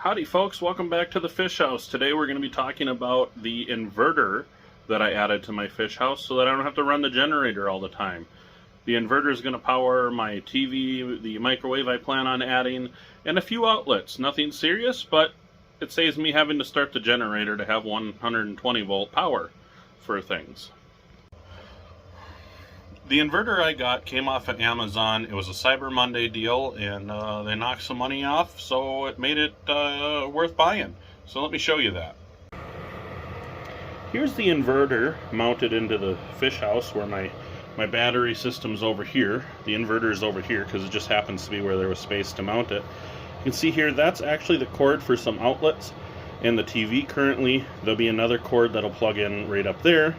Howdy folks, welcome back to the fish house. Today we're going to be talking about the inverter that I added to my fish house so that I don't have to run the generator all the time. The inverter is going to power my TV, the microwave I plan on adding, and a few outlets. Nothing serious, but it saves me having to start the generator to have 120 volt power for things. The inverter I got came off of Amazon. It was a Cyber Monday deal, and they knocked some money off, so it made it worth buying. So let me show you that. Here's the inverter mounted into the fish house where my battery system's over here. The inverter is over here because it just happens to be where there was space to mount it. You can see here that's actually the cord for some outlets, and the TV currently, there'll be another cord that'll plug in right up there.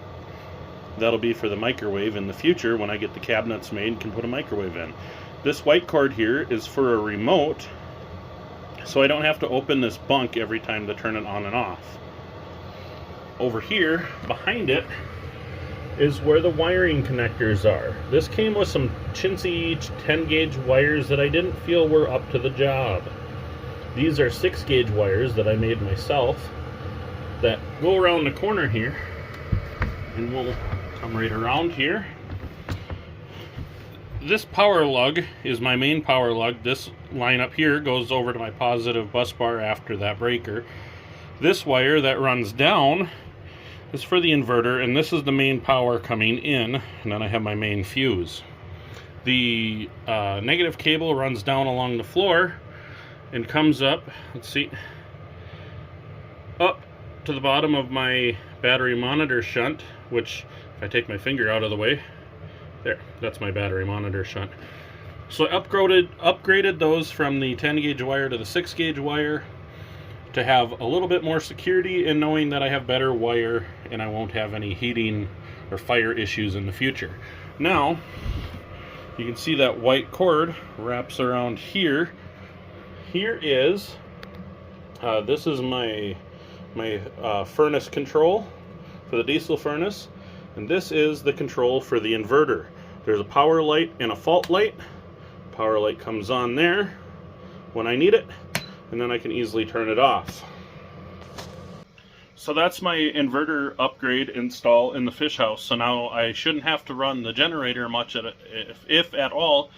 That'll be for the microwave in the future when I get the cabinets made and can put a microwave in. This white cord here is for a remote, so I don't have to open this bunk every time to turn it on and off. Over here, behind it, is where the wiring connectors are. This came with some chintzy 10 gauge wires that I didn't feel were up to the job. These are 6 gauge wires that I made myself that go around the corner here, and we'll come right around here. This power lug is my main power lug. This line up here goes over to my positive bus bar after that breaker. This wire that runs down is for the inverter, and this is the main power coming in, and then I have my main fuse. The negative cable runs down along the floor and comes up, let's see, up to the bottom of my battery monitor shunt, which if I take my finger out of the way, there, that's my battery monitor shunt. So I upgraded those from the 10 gauge wire to the 6 gauge wire to have a little bit more security and knowing that I have better wire and I won't have any heating or fire issues in the future. Now, you can see that white cord wraps around here. Here is, this is my furnace control for the diesel furnace, and this is the control for the inverter. There's a power light and a fault light. Power light comes on there when I need it, and then I can easily turn it off. So that's my inverter upgrade install in the fish house. So now I shouldn't have to run the generator much, if at all,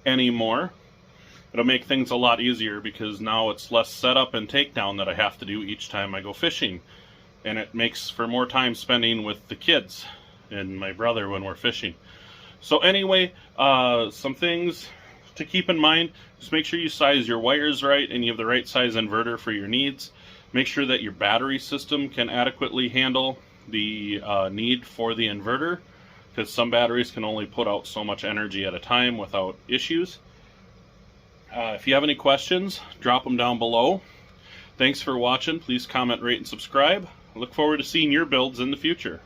anymore. It'll make things a lot easier because now it's less setup and takedown that I have to do each time I go fishing. And it makes for more time spending with the kids and my brother when we're fishing. So anyway, some things to keep in mind. Just make sure you size your wires right and you have the right size inverter for your needs. Make sure that your battery system can adequately handle the need for the inverter, because some batteries can only put out so much energy at a time without issues. If you have any questions, drop them down below. Thanks for watching. Please comment, rate, and subscribe. I look forward to seeing your builds in the future.